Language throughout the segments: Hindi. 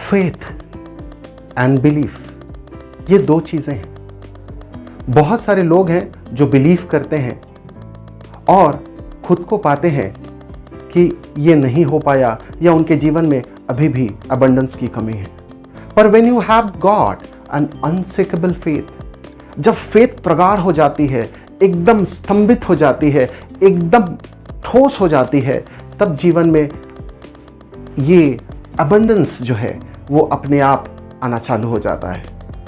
फेथ एंड बिलीफ, ये दो चीज़ें हैं। बहुत सारे लोग हैं जो बिलीव करते हैं और खुद को पाते हैं कि ये नहीं हो पाया या उनके जीवन में अभी भी अबंडेंस की कमी है। पर when you have got an unshakeable faith, जब फेथ प्रगाढ़ हो जाती है, एकदम स्तंभित हो जाती है, एकदम ठोस हो जाती है, तब जीवन में ये अबंडेंस जो है वो अपने आप आना चालू हो जाता है।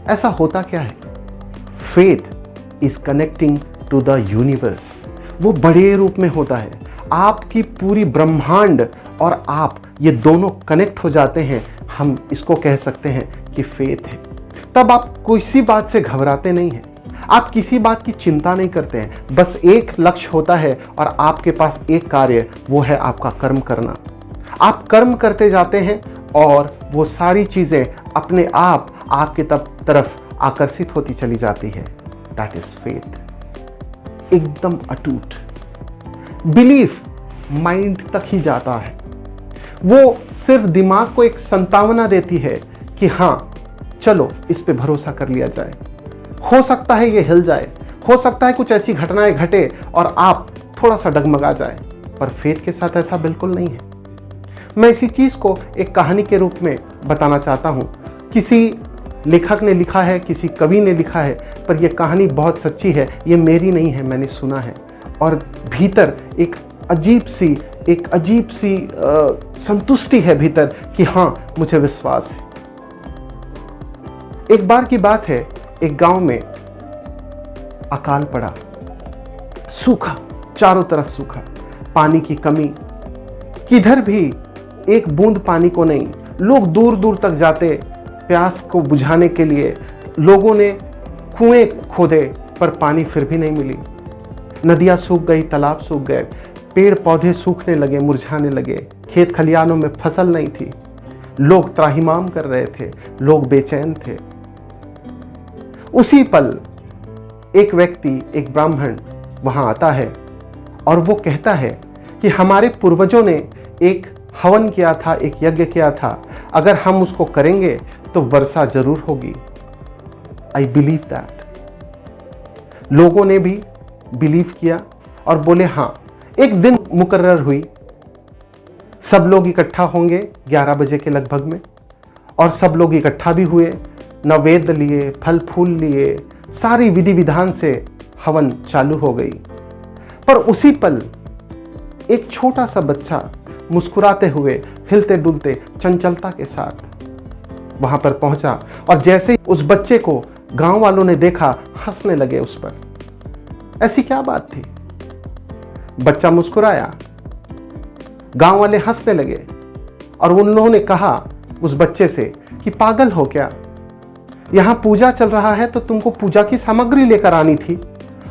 ऐसा होता क्या है? Faith is connecting to the universe. वो बड़े रूप में होता है। आपकी पूरी ब्रह्मांड और आप, ये दोनों कनेक्ट हो जाते हैं। हम इसको कह सकते हैं कि फेथ है। तब आप किसी बात से घबराते नहीं हैं, आप किसी बात की चिंता नहीं करते हैं। बस एक लक्ष्य होता है और आपके पास एक कार्य, वो है आपका कर्म करना। आप कर्म करते जाते हैं और वो सारी चीज़ें अपने आप आपके तरफ आकर्षित होती चली जाती है। That is faith. एकदम अटूट। बिलीफ माइंड तक ही जाता है। वो सिर्फ दिमाग को एक संतावना देती है कि हाँ चलो इस पे भरोसा कर लिया जाए, हो सकता है ये हिल जाए, हो सकता है कुछ ऐसी घटनाएं घटे और आप थोड़ा सा डगमगा जाए। पर फेथ के साथ ऐसा बिल्कुल नहीं है। मैं इसी चीज को एक कहानी के रूप में बताना चाहता हूं। किसी लेखक ने लिखा है, किसी कवि ने लिखा है, पर यह कहानी बहुत सच्ची है। ये मेरी नहीं है, मैंने सुना है। और भीतर एक अजीब सी संतुष्टि है भीतर कि हाँ मुझे विश्वास है। एक बार की बात है, एक गांव में अकाल पड़ा, सूखा, चारों तरफ सूखा, पानी की कमी, किधर भी एक बूंद पानी को नहीं। लोग दूर दूर तक जाते प्यास को बुझाने के लिए। लोगों ने कुएं खोदे पर पानी फिर भी नहीं मिली। नदियां सूख गई, तालाब सूख गए, पेड़ पौधे सूखने लगे, मुरझाने लगे। खेत खलियानों में फसल नहीं थी। लोग त्राहिमाम कर रहे थे, लोग बेचैन थे। उसी पल एक व्यक्ति, एक ब्राह्मण वहां आता है और वो कहता है कि हमारे पूर्वजों ने एक हवन किया था, एक यज्ञ किया था, अगर हम उसको करेंगे तो वर्षा जरूर होगी। I believe that. लोगों ने भी बिलीव किया और बोले हाँ। एक दिन मुकर्रर हुई, सब लोग इकट्ठा होंगे 11 बजे के लगभग में, और सब लोग इकट्ठा भी हुए। नैवेद्य लिए, फल फूल लिए, सारी विधि विधान से हवन चालू हो गई। पर उसी पल एक छोटा सा बच्चा मुस्कुराते हुए, हिलते डुलते, चंचलता के साथ वहां पर पहुंचा, और जैसे ही उस बच्चे को गांव वालों ने देखा, हंसने लगे उस पर। ऐसी क्या बात थी? बच्चा मुस्कुराया, गांव वाले हंसने लगे, और उन लोगों ने कहा उस बच्चे से कि पागल हो क्या, यहां पूजा चल रहा है तो तुमको पूजा की सामग्री लेकर आनी थी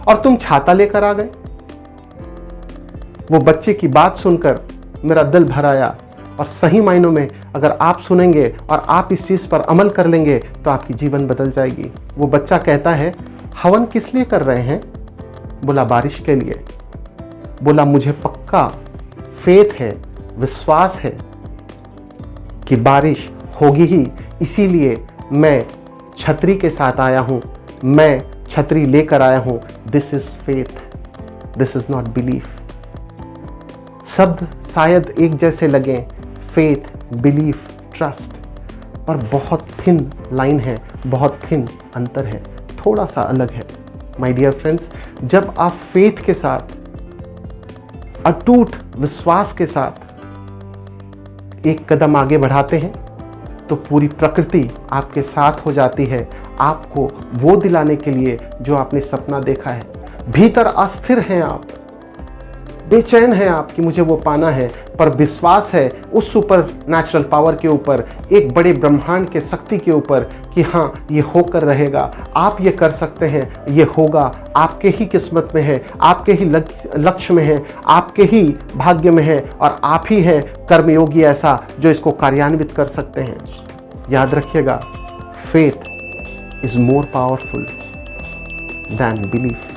और तुम छाता लेकर आ गए। वो बच्चे की बात सुनकर मेरा दिल भर आया। और सही मायनों में अगर आप सुनेंगे और आप इस चीज पर अमल कर लेंगे तो आपकी जीवन बदल जाएगी। वो बच्चा कहता है, हवन किस लिए कर रहे हैं? बोला बारिश के लिए। बोला मुझे पक्का फेथ है, विश्वास है कि बारिश होगी ही, इसीलिए मैं छतरी के साथ आया हूं, मैं छतरी लेकर आया हूं। This is faith, this is not belief. शब्द शायद एक जैसे लगें, फेथ, बिलीफ, ट्रस्ट, पर बहुत थिन लाइन है, बहुत थिन अंतर है, थोड़ा सा अलग है। माय डियर फ्रेंड्स, जब आप फेथ के साथ, अटूट विश्वास के साथ एक कदम आगे बढ़ाते हैं तो पूरी प्रकृति आपके साथ हो जाती है, आपको वो दिलाने के लिए जो आपने सपना देखा है। भीतर अस्थिर हैं आप, बेचैन हैं आप कि मुझे वो पाना है, पर विश्वास है उस सुपर नेचुरल पावर के ऊपर, एक बड़े ब्रह्मांड के शक्ति के ऊपर कि हाँ ये होकर रहेगा, आप ये कर सकते हैं, ये होगा, आपके ही किस्मत में है, आपके ही लक्ष्य में है, आपके ही भाग्य में है, और आप ही हैं कर्मयोगी ऐसा जो इसको कार्यान्वित कर सकते हैं। याद रखिएगा, faith is more powerful than belief.